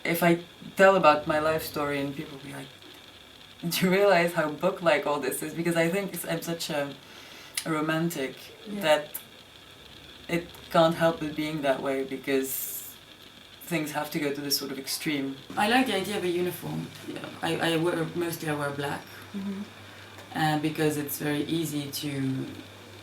if I tell about my life story and people be like, do you realize how book-like all this is? Because I think I'm such a romantic that it can't help but being that way, because things have to go to this sort of extreme. I like the idea of a uniform. Mostly I wear black, because it's very easy to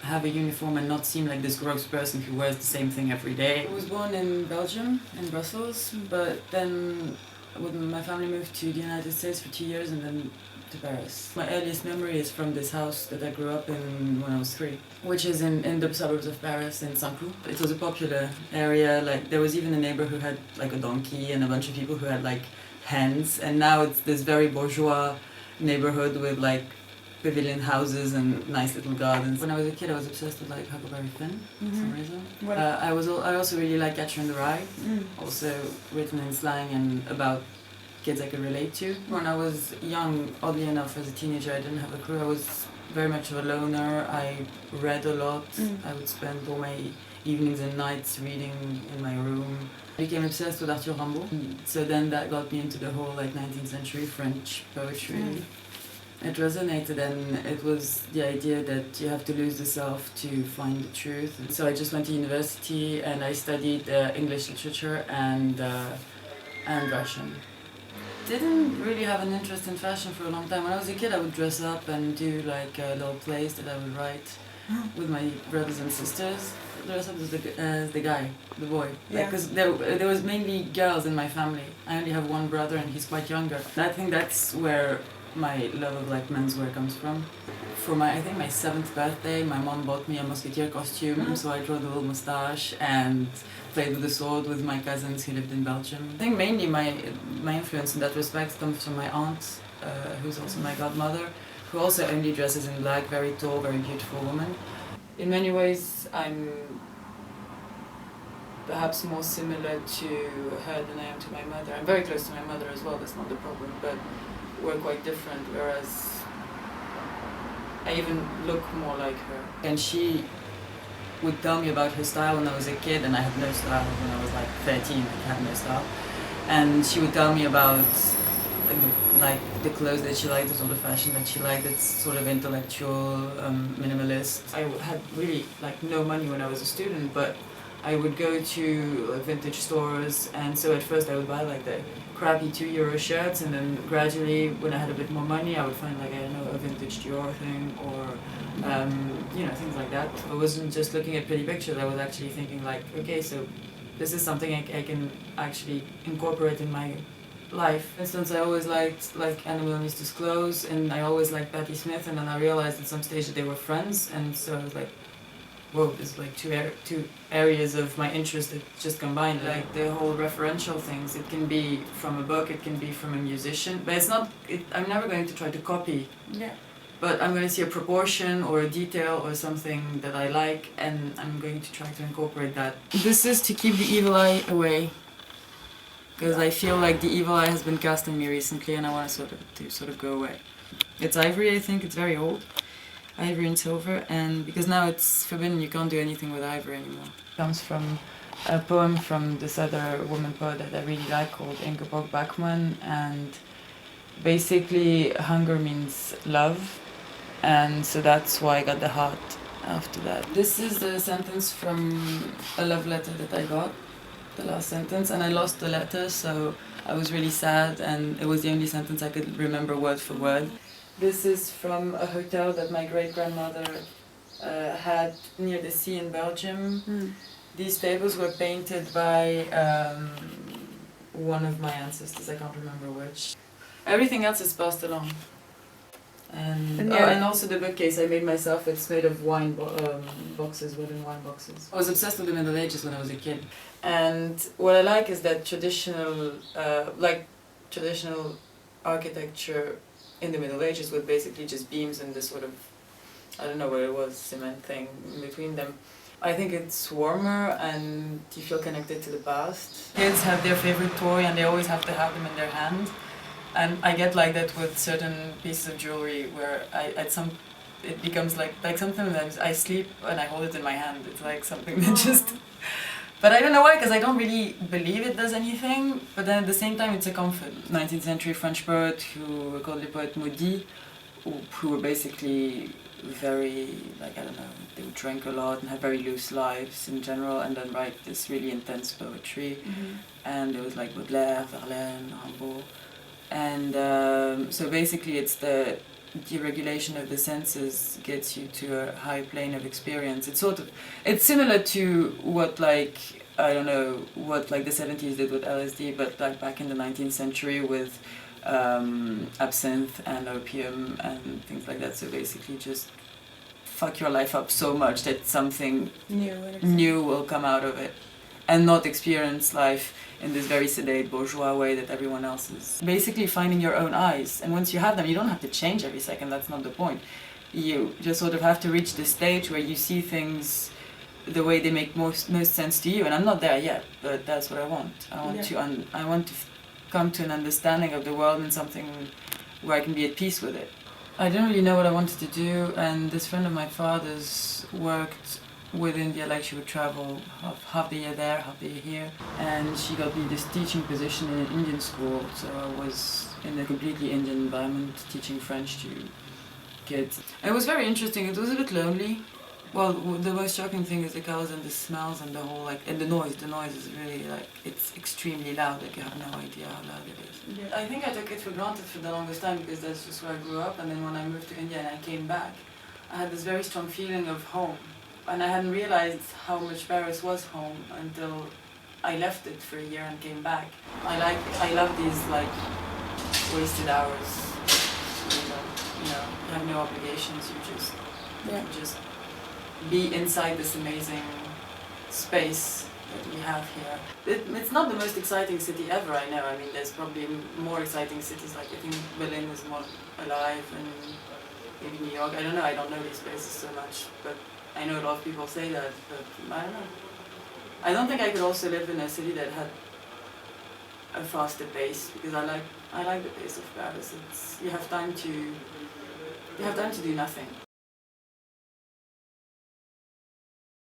have a uniform and not seem like this gross person who wears the same thing every day. I was born in Belgium, in Brussels, but then my family moved to the United States for 2 years and then to Paris. My earliest memory is from this house that I grew up in when I was 3, which is in the suburbs of Paris, in Saint-Cloud. It was a popular area. Like, there was even a neighbor who had like a donkey and a bunch of people who had like hens, and now it's this very bourgeois neighborhood with like pavilion houses and nice little gardens. When I was a kid, I was obsessed with like Huckleberry Finn for some reason. I also really like Catcher in the Rye, also written in slang and about kids I could relate to. When I was young, oddly enough, as a teenager, I didn't have a crew. I was very much of a loner. I read a lot. I would spend all my evenings and nights reading in my room. I became obsessed with Arthur Rimbaud. So then that got me into the whole like 19th century French poetry. It resonated, and it was the idea that you have to lose the self to find the truth. So I just went to university and I studied English literature and Russian. Didn't really have an interest in fashion for a long time. When I was a kid, I would dress up and do like little plays that I would write with my brothers and sisters. Dress up as the guy, the boy. Because there was mainly girls in my family. I only have one brother and he's quite younger. I think that's where my love of like menswear comes from. For my 7th birthday, my mom bought me a musketeer costume, so I drew the little moustache and played with the sword with my cousins who lived in Belgium. I think mainly my influence in that respect comes from my aunt, who's also my godmother, who also only dresses in black, very tall, very beautiful woman. In many ways, I'm perhaps more similar to her than I am to my mother. I'm very close to my mother as well, that's not the problem, but we're quite different, whereas I even look more like her. And she would tell me about her style when I was a kid, and I had no style when I was like 13, I had no style. And she would tell me about the clothes that she liked, or the fashion that she liked, it's sort of intellectual, minimalist. I had really like no money when I was a student, but I would go to like vintage stores, and so at first I would buy like the crappy €2 shirts, and then gradually when I had a bit more money I would find like, I don't know, a vintage Dior thing or things like that. I wasn't just looking at pretty pictures, I was actually thinking like, okay, so this is something I can actually incorporate in my life. For instance, I always liked like Anna Miller's clothes, and I always liked Patti Smith, and then I realized at some stage that they were friends, and so I was like, whoa, there's like two areas of my interest that just combined. Like the whole referential things, it can be from a book, it can be from a musician, but I'm never going to try to copy. Yeah. But I'm going to see a proportion or a detail or something that I like, and I'm going to try to incorporate that. This is to keep the evil eye away, because I feel like the evil eye has been cast on me recently, and I want to sort of go away. It's ivory, I think. It's very old. Ivory and silver, and because now it's forbidden, you can't do anything with ivory anymore. It comes from a poem from this other woman poet that I really like called Ingeborg Bachmann, and basically hunger means love, and so that's why I got the heart after that. This is the sentence from a love letter that I got, the last sentence, and I lost the letter, so I was really sad, and it was the only sentence I could remember word for word. This is from a hotel that my great-grandmother had near the sea in Belgium. These tables were painted by one of my ancestors, I can't remember which. Everything else is passed along. And also the bookcase I made myself, it's made of wine boxes, wooden wine boxes. I was obsessed with the Middle Ages when I was a kid. And what I like is that traditional architecture in the Middle Ages with basically just beams and this sort of, I don't know what it was, cement thing in between them. I think it's warmer and you feel connected to the past. Kids have their favorite toy and they always have to have them in their hand. And I get like that with certain pieces of jewelry where it becomes like sometimes I sleep and I hold it in my hand. It's like something that just But I don't know why, because I don't really believe it does anything, but then at the same time it's a comfort. 19th century French poet who were called les poètes maudits, who were basically very, like, I don't know, they would drink a lot and have very loose lives in general, and then write this really intense poetry. And it was like Baudelaire, Verlaine, Rimbaud. And so basically it's the deregulation of the senses gets you to a high plane of experience. It's similar to what, like, I don't know, what like the 70s did with LSD, but like back in the 19th century with absinthe and opium and things like that. So basically just fuck your life up so much that something new will come out of it, and not experience life in this very sedate bourgeois way that everyone else is. Basically finding your own eyes, and once you have them, you don't have to change every second, that's not the point. You just sort of have to reach this stage where you see things the way they make most sense to you, and I'm not there yet, but that's what I want. I want to come to an understanding of the world and something where I can be at peace with it. I didn't really know what I wanted to do, and this friend of my father's worked with India, like she would travel half the year there, half the year here, and she got me this teaching position in an Indian school, so I was in a completely Indian environment teaching French to kids. It was very interesting. It was a bit lonely. Well, the most shocking thing is the colors and the smells and the whole, like, and the noise. The noise is really, like, it's extremely loud, like you have no idea how loud it is. Yeah. I think I took it for granted for the longest time because that's just where I grew up, and then when I moved to India and I came back, I had this very strong feeling of home. And I hadn't realized how much Paris was home until I left it for a year and came back. I love these, like, wasted hours. You have no obligations. You just be inside this amazing space that we have here. It's not the most exciting city ever, I know. I mean, there's probably more exciting cities, like I think Berlin is more alive, and maybe New York. I don't know. I don't know these places so much, but I know a lot of people say that, but I don't know. I don't think I could also live in a city that had a faster pace, because I like the pace of Paris. You have time to do nothing.